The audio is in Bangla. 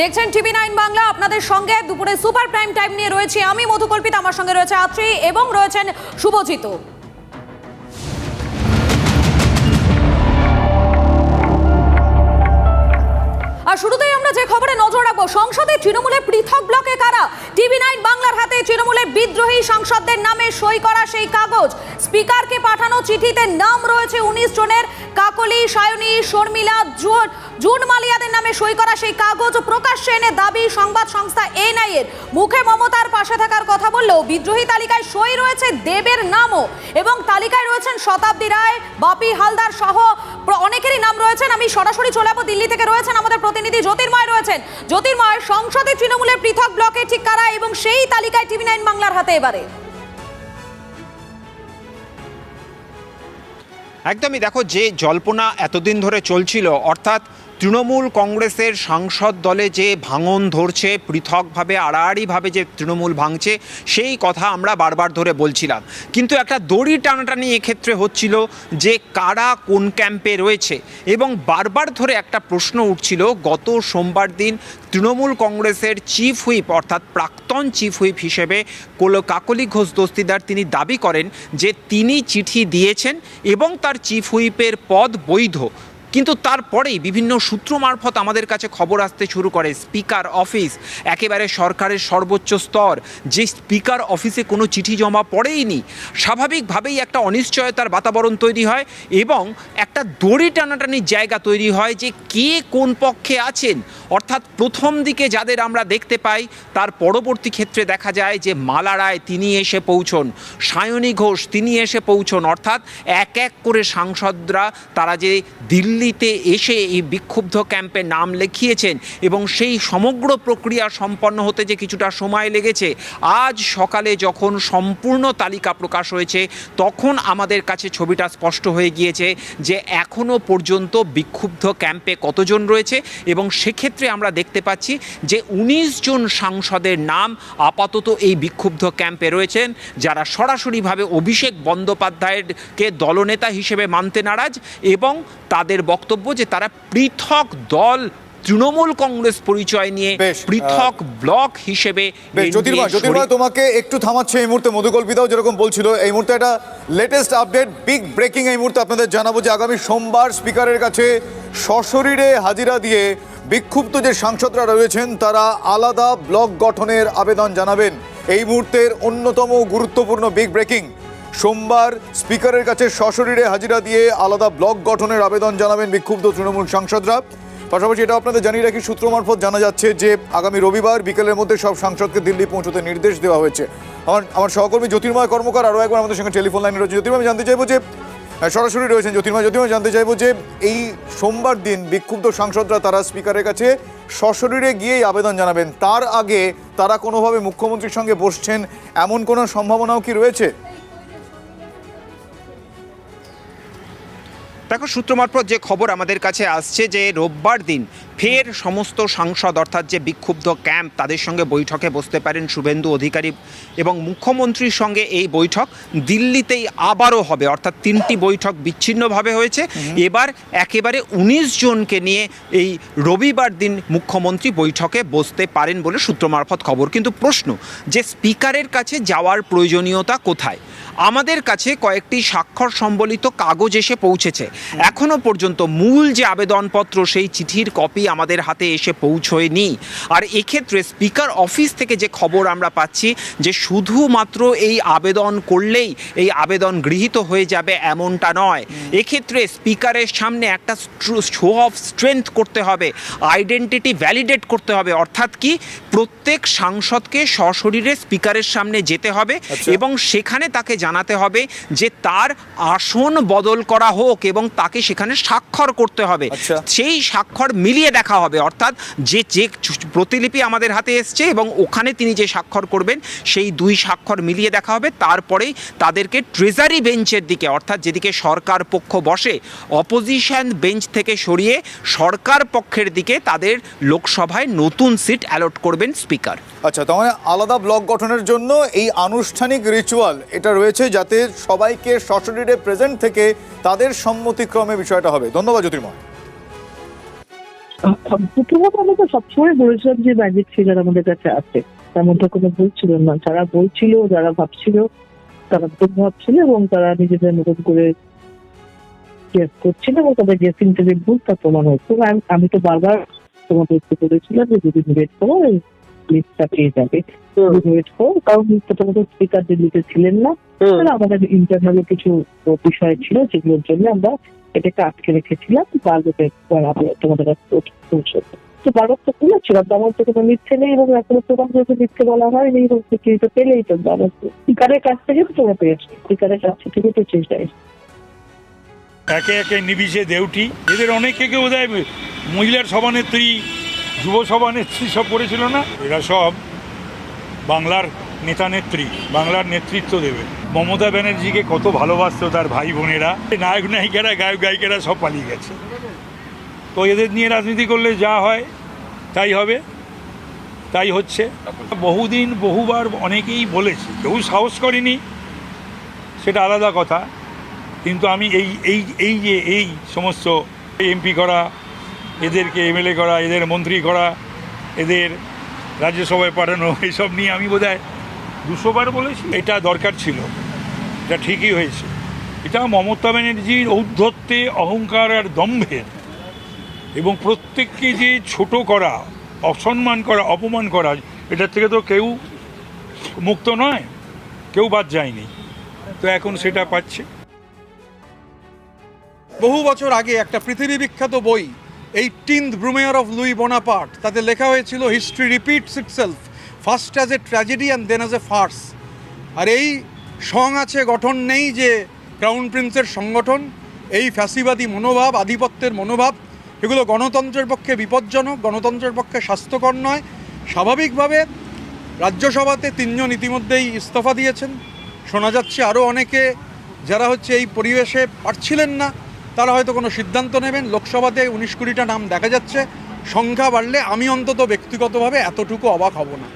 দেখছেন টিভি9 বাংলা। আপনাদের সঙ্গে দুপুরে সুপার প্রাইম টাইম নিয়ে রয়েছে আমি মধুকল্পিত, আমার সঙ্গে রয়েছে আত্রি এবং রয়েছেন শুভজিৎ। আর শুরুতেই আমরা যে খবরে নজর রাখবো, সংসদে তৃণমূলের পৃথক ব্লকে কারা? টিভি9 বাংলার হাতে তৃণমূলের বিদ্রোহী সাংসদদের নামে সই করা সেই কাগজ। স্পিকারকে পাঠানো চিঠিতে নাম রয়েছে 19 জনের। কাকলি, সায়নী, শর্মিলা, জুন মালিয়াদের নামে সই করা সেই কাগজ প্রকাশ্যে এনে দাবি সংবাদ সংস্থা এনআই এর। মুখে মমতার পাশে থাকার কথা বললেও বিদ্রোহী তালিকায় সই রয়েছে দেবের নামও, এবং তালিকায় রয়েছেন শতাব্দী রায়, বাপি হালদার সহ অনেকেরই নাম রয়েছেন। আমি সরাসরি চলে যাবো, দিল্লি থেকে রয়েছেন আমাদের প্রতিনিধি জ্যোতির্ময় রয়েছেন। জ্যোতির্ময়, সংসদে তৃণমূলের পৃথক ব্লকে ঠিক কারা এবং সেই তালিকায় টিভি9 বাংলার হাতে এবারে? একদমই, দেখো যে জল্পনা এতদিন ধরে চলছিল, অর্থাৎ তৃণমূল কংগ্রেসের সাংসদ দলে যে ভাঙন ধরছে, পৃথকভাবে আড়াআড়িভাবে যে তৃণমূল ভাঙছে, সেই কথা আমরা বারবার ধরে বলছিলাম। কিন্তু একটা দড়ি টানাটানি এক্ষেত্রে হচ্ছিল যে কারা কোন ক্যাম্পে রয়েছে, এবং বারবার ধরে একটা প্রশ্ন উঠছিল। গত সোমবার দিন তৃণমূল কংগ্রেসের চিফ হুইপ অর্থাৎ প্রাক্তন চিফ হুইপ হিসেবে কাকলি ঘোষ দস্তিদার তিনি দাবি করেন যে তিনি চিঠি দিয়েছেন এবং তার চিফ হুইপের পদ বৈধ। কিন্তু তারপরেই বিভিন্ন সূত্র মারফত আমাদের কাছে খবর আসতে শুরু করে স্পিকার অফিস, একেবারে সরকারের সর্বোচ্চ স্তর, যে স্পিকার অফিসে কোনো চিঠি জমা পড়েইনি। স্বাভাবিকভাবেই একটা অনিশ্চয়তার বাতাবরণ তৈরি হয় এবং একটা দড়ি টানাটানির জায়গা তৈরি হয় যে কে কোন পক্ষে আছেন। অর্থাৎ প্রথম দিকে যাদের আমরা দেখতে পাই, তার পরবর্তী ক্ষেত্রে দেখা যায় যে মালা রায় তিনি এসে পৌঁছন, সায়নী ঘোষ তিনি এসে পৌঁছন। অর্থাৎ এক এক করে সাংসদরা তারা যে দিল্লিতে এসে এই বিক্ষুব্ধ ক্যাম্পে নাম লিখিয়েছেন, এবং সেই সমগ্র প্রক্রিয়া সম্পন্ন হতে যে কিছুটা সময় লেগেছে, আজ সকালে যখন সম্পূর্ণ তালিকা প্রকাশ হয়েছে তখন আমাদের কাছে ছবিটা স্পষ্ট হয়ে গিয়েছে যে এখনও পর্যন্ত বিক্ষুব্ধ ক্যাম্পে কতজন রয়েছে। এবং সেক্ষেত্রে আমরা দেখতে পাচ্ছি যে 19 জন সাংসদের নাম আপাতত এই বিক্ষুব্ধ ক্যাম্পে রয়েছেন, যারা সরাসরিভাবে অভিষেক বন্দ্যোপাধ্যায়কে দলনেতা হিসেবে মানতে নারাজ, এবং তাদের বক্তব্য যে তারা পৃথক দল, তৃণমূল কংগ্রেস পরিচয় নিয়ে পৃথক ব্লক হিসেবে। জ্যোতির্ময়, তোমাকে একটু থামাচ্ছে এই মুহূর্তে। মধুকল্পিতাও যেরকম বলছিল, এই মুহূর্তে একটা লেটেস্ট আপডেট, বিগ ব্রেকিং এই মুহূর্তে আপনাদের জানাবো যে আগামী সোমবার স্পিকারের কাছে সশরীরে হাজিরা দিয়ে বিক্ষুব্ধ যে সাংসদরা রয়েছেন তারা আলাদা ব্লক গঠনের আবেদন জানাবেন। এই মুহূর্তের অন্যতম গুরুত্বপূর্ণ বিগ ব্রেকিং, সোমবার স্পিকারের কাছে সশরীরে হাজিরা দিয়ে আলাদা ব্লক গঠনের আবেদন জানাবেন বিক্ষুব্ধ তৃণমূল সাংসদরা। পাশাপাশি এটা আপনাদের জানিয়ে রাখি, সূত্র মারফত জানা যাচ্ছে যে আগামী রবিবার বিকেলের মধ্যে সব সাংসদকে দিল্লি পৌঁছতে নির্দেশ দেওয়া হয়েছে। আমার সহকর্মী জ্যোতির্ময় কর্মকার আরও একবার আমাদের সঙ্গে টেলিফোন লাইনে রয়েছে। জ্যোতির্ময়, আমি জানতে চাইবো যে সরাসরি রয়েছেন জ্যোতির্ময়, জানতে চাইবো যে এই সোমবার দিন বিক্ষুব্ধ সাংসদরা তারা স্পিকারের কাছে সশরীরে গিয়েই আবেদন জানাবেন, তার আগে তারা কোনোভাবে মুখ্যমন্ত্রীর সঙ্গে বসছেন এমন কোনো সম্ভাবনাও কি রয়েছে? দেখো, সূত্র মারফত যে খবর আমাদের কাছে আসছে যে রোববার দিন ফের সমস্ত সাংসদ অর্থাৎ যে বিক্ষুব্ধ ক্যাম্প তাদের সঙ্গে বৈঠকে বসতে পারেন শুভেন্দু অধিকারী, এবং মুখ্যমন্ত্রীর সঙ্গে এই বৈঠক দিল্লিতেই আবারও হবে। অর্থাৎ 3টি বৈঠক বিচ্ছিন্নভাবে হয়েছে, এবার একেবারে 19 জনকে নিয়ে এই রবিবার দিন মুখ্যমন্ত্রী বৈঠকে বসতে পারেন বলে সূত্র মারফত খবর। কিন্তু প্রশ্ন যে স্পিকারের কাছে যাওয়ার প্রয়োজনীয়তা কোথায়? আমাদের কাছে কয়েকটি স্বাক্ষর সম্বলিত কাগজ এসে পৌঁছেছে, এখনো পর্যন্ত মূল যে আবেদনপত্র সেই চিঠির কপি আমাদের হাতে এসে পৌঁছয়নি। আর এক্ষেত্রে স্পিকার অফিস থেকে যে খবর আমরা পাচ্ছি যে শুধুমাত্র এই আবেদন করলেই এই আবেদন গৃহীত হয়ে যাবে এমনটা নয়। এক্ষেত্রে স্পিকারের সামনে একটা শো অফ স্ট্রেংথ করতে হবে, আইডেন্টিটি ভ্যালিডেট করতে হবে। অর্থাৎ কি, প্রত্যেক সাংসদকে সশরীরে স্পিকারের সামনে যেতে হবে এবং সেখানে তাকে জানাতে হবে যে তার আসন বদল করা হোক এবং তাকে সেখানে স্বাক্ষর করতে হবে। সেই স্বাক্ষর মিলিয়ে দেখা হবে, অর্থাৎ যে প্রতিলিপি আমাদের হাতে এসছে এবং ওখানে তিনি যে স্বাক্ষর করবেন সেই 2 স্বাক্ষর মিলিয়ে দেখা হবে। তারপরেই তাদেরকে ট্রেজারি বেঞ্চের দিকে, অর্থাৎ যেদিকে সরকার পক্ষ বসে, অপোজিশন বেঞ্চ থেকে সরিয়ে সরকার পক্ষের দিকে তাদের লোকসভায় নতুন সিট অ্যালট করবেন স্পিকার। আচ্ছা, তার মানে আলাদা ব্লক গঠনের জন্য এই আনুষ্ঠানিক রিচুয়াল এটা রয়েছে, যাতে সবাইকে সশরীরে প্রেজেন্ট থেকে তাদের সম্মতিক্রমে বিষয়টা হবে। ধন্যবাদ জ্যোতির্ময়। প্রথমত আমি তো সবসময় বলেছিলাম যে ম্যাজিক ফিগার আমাদের কাছে আছে, তার মধ্যে কোনো ভুল ছিল না। যারা বলছিল, যারা ভাবছিল, তারা ভুল ভাবছিল এবং তারা নিজেদের মতন করে গেস করছিল এবং তাদের গেসিং থেকে ভুল তা প্রমাণ হচ্ছে। আমি তো বারবার তোমাদেরকে বলেছিলাম যে যদি ওয়েট করো এই লিস্টটা পেয়ে যাবে, ওয়েট করো। কারণ প্রথমত স্পিকার দিল্লিতে ছিলেন না, আমাদের ইন্টারনাল কিছু বিষয় ছিল যেগুলোর জন্য আমরা এটাকে আটকে রেখেছিলাম। তোমাদের কাছে পৌঁছতে তো বারবার তো খুলেছিলাম, আমার তো কোনো মিথ্যে নেই এবং এখনো প্রমাণ যেহেতু মিথ্যে বলা হয়নি এবং স্বীকৃতি পেলেই তো স্পিকারের কাছ থেকে তো তোমরা পেয়েছো, স্পিকারের কাছ থেকে তো চেষ্টা একে একে নিবিষে দেউটি, এদের অনেকে কেউ বোধহয় মহিলার সভানেত্রী, যুব সভানেত্রী সব করেছিল না। এরা সব বাংলার নেতা নেত্রী, বাংলার নেতৃত্ব দেবে। মমতা ব্যানার্জিকে কত ভালোবাসতো তার ভাই বোনেরা, নায়ক নায়িকারা, গায়ক গায়িকারা সব পালিয়ে গেছে। তো এদের নিয়ে রাজনীতি করলে যা হয় তাই হবে, তাই হচ্ছে। বহুদিন বহুবার অনেকেই বলেছি, কেউ সাহস করেনি, সেটা আলাদা কথা। কিন্তু আমি এই সমস্ত এমপি করা, এদেরকে এমএলএ করা, এদের মন্ত্রী করা, এদের রাজ্যসভায় পাঠানো, এইসব নিয়ে আমি বোধহয় 200 বার বলেছি। এটা দরকার ছিল, এটা ঠিকই হয়েছে। এটা মমতা ব্যানার্জির ঔদ্ধত্যে, অহংকার আর দম্ভের এবং প্রত্যেককে যে ছোট করা, অসম্মান করা, অপমান করা, এটার থেকে তো কেউ মুক্ত নয়, কেউ বাদ যায়নি। তো এখন সেটা পাচ্ছে। বহু বছর আগে একটা পৃথিবী বিখ্যাত বই 18th ব্রুমেয়ার অফ লুই বোনাপার্ট, তাতে লেখা হয়েছিল history repeats itself first as a tragedy and then as a farce. আর এই সং আছে, গঠন নেই যে ক্রাউন প্রিন্সের সংগঠন, এই ফ্যাসিবাদী মনোভাব, আধিপত্যের মনোভাব, এগুলো গণতন্ত্রের পক্ষে বিপজ্জনক, গণতন্ত্রের পক্ষে স্বাস্থ্যকর নয়। স্বাভাবিকভাবে রাজ্যসভাতে 3 জন ইতিমধ্যেই ইস্তফা দিয়েছেন। শোনা যাচ্ছে আরও অনেকে যারা এই পরিবেশে পারছিলেন না, তারা হয়তো কোনো সিদ্ধান্ত নেবেন। লোকসভাতে 19-20টা নাম দেখা যাচ্ছে। সংখ্যা বাড়লে আমি অন্তত ব্যক্তিগতভাবে এতটুকু অবাক হব না।